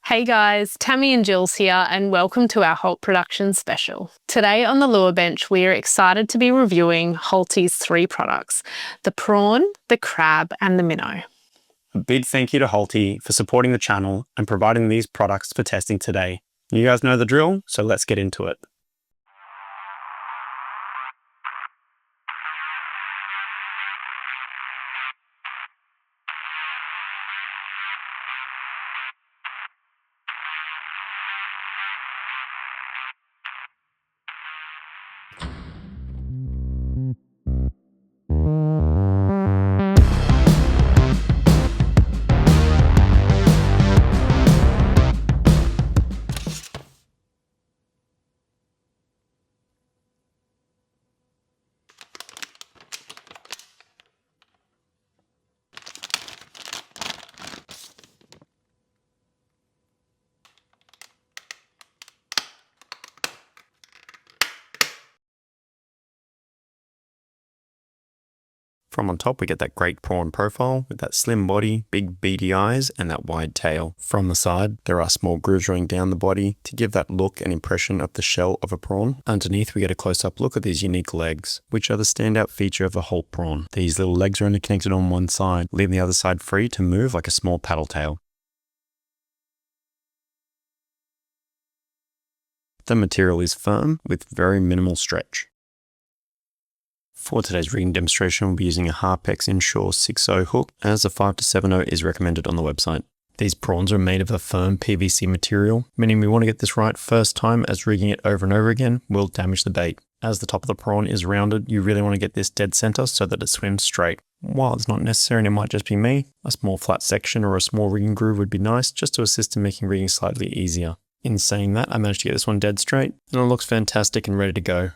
Hey guys, Tammy and Jill's here and welcome to our Holt Productions special. Today on the lure bench we are excited to be reviewing Holty's 3 products, the prawn, the crab and the minnow. A big thank you to Holty for supporting the channel and providing these products for testing today. You guys know the drill, so let's get into it. From on top we get that great prawn profile with that slim body, big beady eyes and that wide tail. From the side there are small grooves running down the body to give that look and impression of the shell of a prawn. Underneath we get a close-up look at these unique legs, which are the standout feature of the Holt prawn. These little legs are only connected on one side, leaving the other side free to move like a small paddle tail. The material is firm with very minimal stretch. For today's rigging demonstration, we'll be using a Harpex Inshore 6.0 hook, as the 5 to 7.0 is recommended on the website. These prawns are made of a firm PVC material, meaning we want to get this right first time, as rigging it over and over again will damage the bait. As the top of the prawn is rounded, you really want to get this dead center so that it swims straight. While it's not necessary and it might just be me, a small flat section or a small rigging groove would be nice just to assist in making rigging slightly easier. In saying that, I managed to get this one dead straight, and it looks fantastic and ready to go.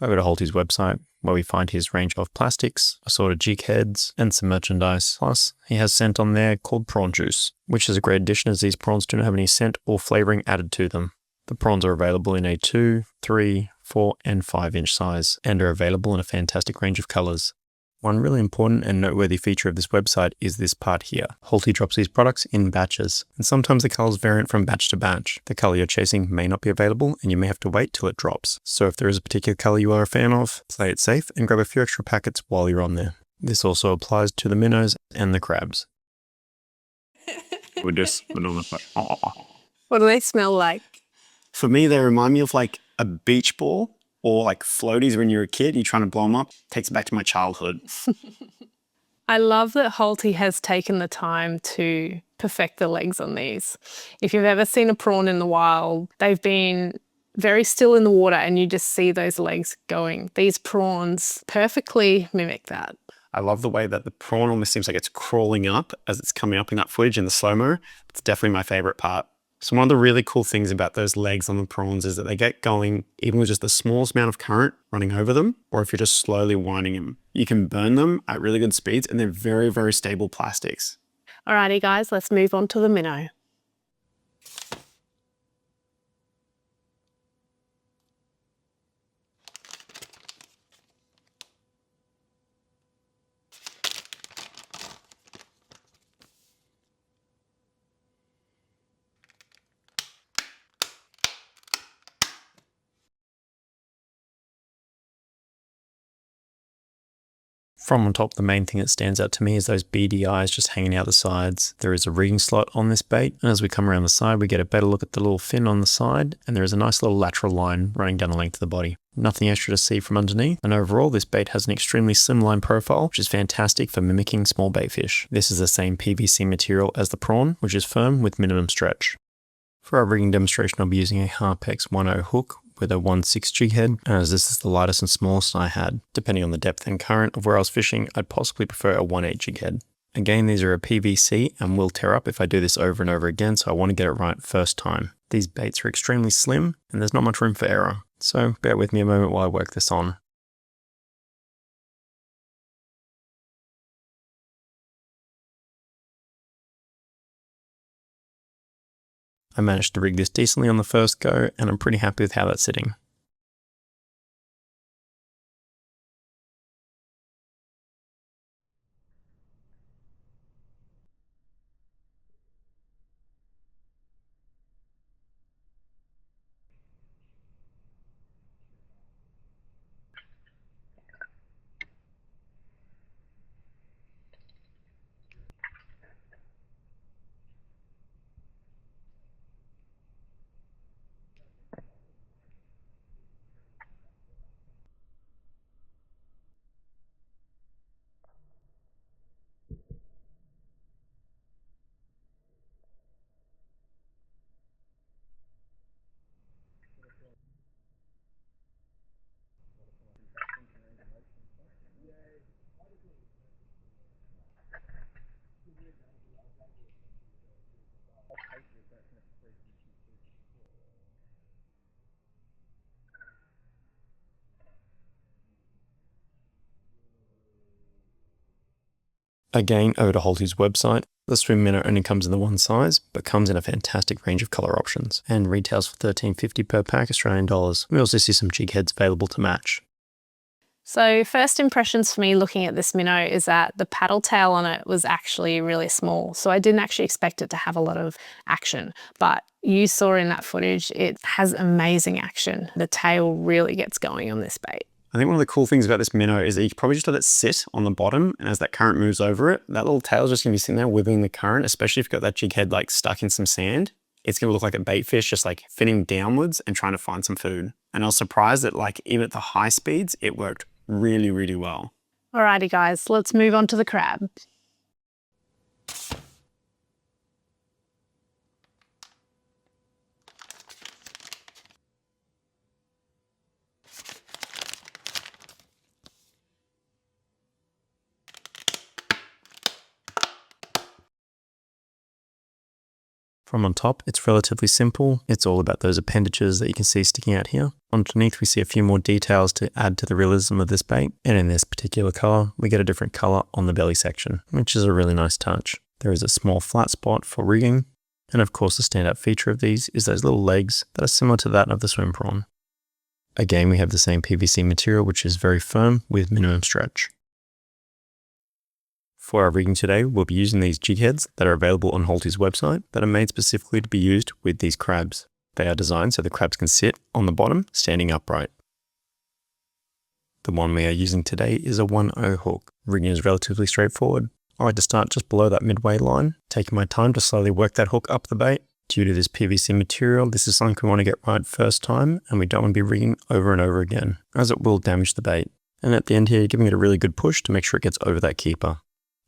Over to Holty's website, where we find his range of plastics, assorted jig heads, and some merchandise. Plus, he has scent on there called prawn juice, which is a great addition as these prawns do not have any scent or flavouring added to them. The prawns are available in a 2, 3, 4, and 5-inch size, and are available in a fantastic range of colours. One really important and noteworthy feature of this website is this part here. Holty drops these products in batches, and sometimes the colours vary from batch to batch. The colour you're chasing may not be available, and you may have to wait till it drops. So if there is a particular colour you are a fan of, play it safe and grab a few extra packets while you're on there. This also applies to the minnows and the crabs. What do they smell like? For me, they remind me of like a beach ball. Or like floaties when you're a kid, you're trying to blow them up. Takes it back to my childhood. I love that Holty has taken the time to perfect the legs on these. If you've ever seen a prawn in the wild, they've been very still in the water and you just see those legs going. These prawns perfectly mimic that. I love the way that the prawn almost seems like it's crawling up as it's coming up in that footage in the slow-mo. It's definitely my favorite part. So one of the really cool things about those legs on the prawns is that they get going even with just the smallest amount of current running over them, or if you're just slowly winding them. You can burn them at really good speeds and they're very, very stable plastics. Alrighty guys, let's move on to the minnow. From on top, the main thing that stands out to me is those beady eyes just hanging out the sides. There is a rigging slot on this bait, and as we come around the side, we get a better look at the little fin on the side, and there is a nice little lateral line running down the length of the body. Nothing extra to see from underneath, and overall this bait has an extremely slim line profile, which is fantastic for mimicking small bait fish. This is the same PVC material as the prawn, which is firm with minimum stretch. For our rigging demonstration, I'll be using a Harpex 1.0 hook with a 1/6 jig head, as this is the lightest and smallest I had. Depending on the depth and current of where I was fishing, I'd possibly prefer a 1/8 jig head. Again, these are a PVC and will tear up if I do this over and over again, so I want to get it right first time. These baits are extremely slim and there's not much room for error, so bear with me a moment while I work this on. I managed to rig this decently on the first go, and I'm pretty happy with how that's sitting. Again, over to Holty's website. The SwimMinnow only comes in the one size, but comes in a fantastic range of colour options, and retails for $13.50 per pack Australian dollars. We also see some jig heads available to match. So first impressions for me looking at this minnow is that the paddle tail on it was actually really small. So I didn't actually expect it to have a lot of action, but you saw in that footage, it has amazing action. The tail really gets going on this bait. I think one of the cool things about this minnow is that you can probably just let it sit on the bottom, and as that current moves over it, that little tail's just gonna be sitting there wiggling the current, especially if you've got that jig head like stuck in some sand. It's gonna look like a bait fish just like finning downwards and trying to find some food. And I was surprised that like even at the high speeds, it worked really, really well. Alrighty guys, let's move on to the crab. From on top, it's relatively simple. It's all about those appendages that you can see sticking out here. Underneath, we see a few more details to add to the realism of this bait. And in this particular color, we get a different color on the belly section, which is a really nice touch. There is a small flat spot for rigging. And of course, the standout feature of these is those little legs that are similar to that of the SwimPrawn. Again, we have the same PVC material, which is very firm with minimum stretch. For our rigging today, we'll be using these jig heads that are available on Holty's website that are made specifically to be used with these crabs. They are designed so the crabs can sit on the bottom, standing upright. The one we are using today is a 1.0 hook. Rigging is relatively straightforward. I like to start just below that midway line, taking my time to slowly work that hook up the bait. Due to this PVC material, this is something we want to get right first time, and we don't want to be rigging over and over again, as it will damage the bait. And at the end here, you're giving it a really good push to make sure it gets over that keeper.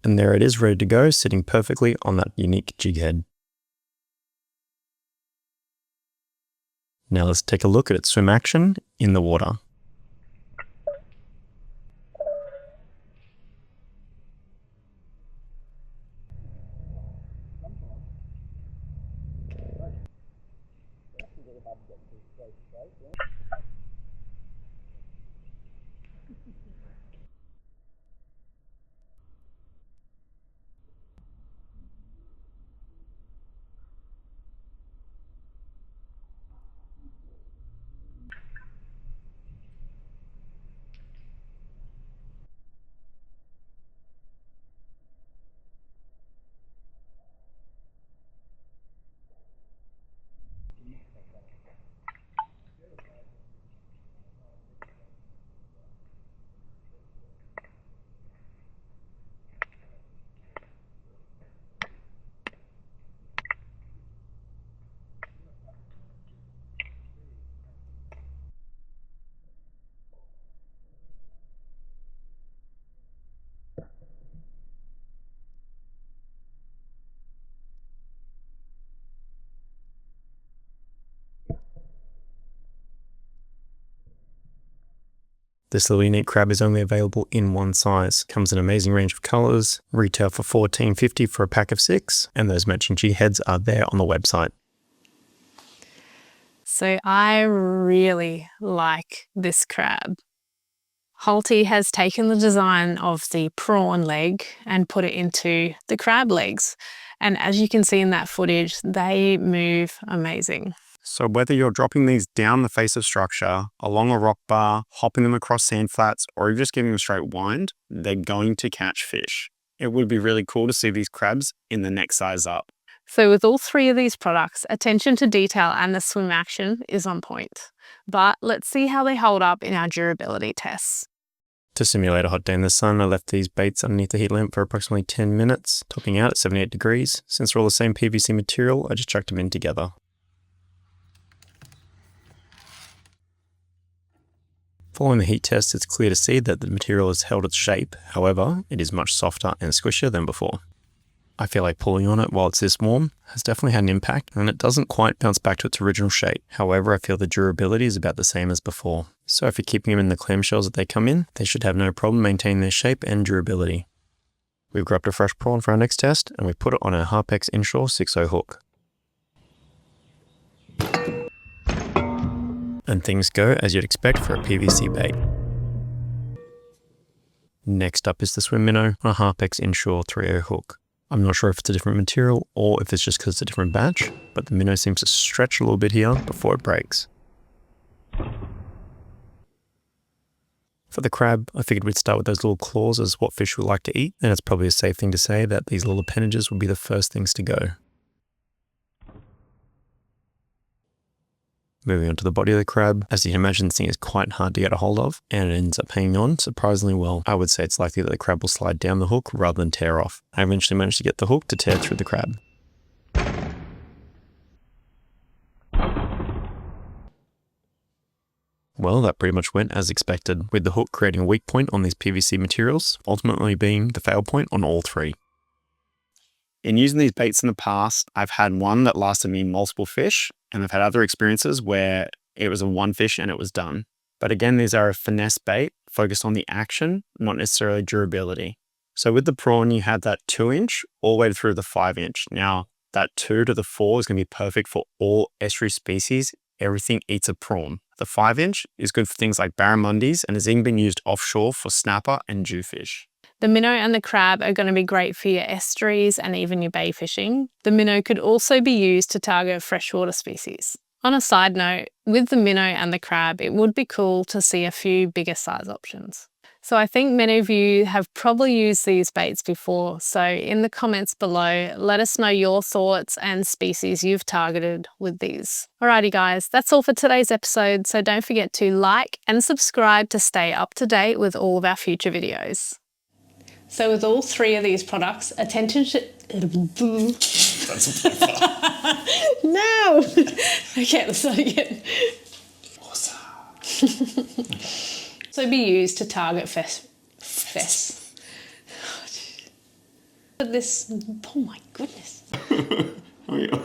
And there it is, ready to go, sitting perfectly on that unique jig head. Now let's take a look at its swim action in the water. This little unique crab is only available in one size. Comes in an amazing range of colours, retail for $14.50 for a pack of 6, and those matching G heads are there on the website. So I really like this crab. Holty has taken the design of the prawn leg and put it into the crab legs. And as you can see in that footage, they move amazing. So whether you're dropping these down the face of structure, along a rock bar, hopping them across sand flats, or you're just giving them a straight wind, they're going to catch fish. It would be really cool to see these crabs in the next size up. So with all 3 of these products, attention to detail and the swim action is on point. But let's see how they hold up in our durability tests. To simulate a hot day in the sun, I left these baits underneath the heat lamp for approximately 10 minutes, topping out at 78 degrees. Since they're all the same PVC material, I just chucked them in together. Following the heat test, it's clear to see that the material has held its shape. However, it is much softer and squishier than before. I feel like pulling on it while it's this warm has definitely had an impact, and it doesn't quite bounce back to its original shape. However, I feel the durability is about the same as before. So if you're keeping them in the clamshells that they come in, they should have no problem maintaining their shape and durability. We've grabbed a fresh prawn for our next test, and we put it on a Harpex inshore 6.0 hook. And things go as you'd expect for a PVC bait. Next up is the SwimMinnow on a Harpex inshore 3.0 hook. I'm not sure if it's a different material or if it's just because it's a different batch, but the minnow seems to stretch a little bit here before it breaks. For the crab, I figured we'd start with those little claws as what fish would like to eat, and it's probably a safe thing to say that these little appendages would be the first things to go. Moving on to the body of the crab, as you can imagine, this thing is quite hard to get a hold of, and it ends up hanging on surprisingly well. I would say it's likely that the crab will slide down the hook rather than tear off. I eventually managed to get the hook to tear through the crab. Well, that pretty much went as expected, with the hook creating a weak point on these PVC materials, ultimately being the fail point on all 3. In using these baits in the past, I've had one that lasted me multiple fish, and I've had other experiences where it was a one fish and it was done. But again, these are a finesse bait focused on the action, not necessarily durability. So with the prawn, you had that 2-inch all the way through the 5-inch. Now, that 2 to the 4 is going to be perfect for all estuary species. Everything eats a prawn. The 5-inch is good for things like barramundis and has even been used offshore for snapper and jewfish. The minnow and the crab are going to be great for your estuaries and even your bay fishing. The minnow could also be used to target freshwater species. On a side note, with the minnow and the crab, it would be cool to see a few bigger size options. So I think many of you have probably used these baits before, so in the comments below, let us know your thoughts and species you've targeted with these. Alrighty guys, that's all for today's episode, so don't forget to like and subscribe to stay up to date with all of our future videos. So with all 3 of these products, attention should... That's a bit No! Okay, let's start again. awesome. So be used to target This, oh my goodness. Oh, yeah.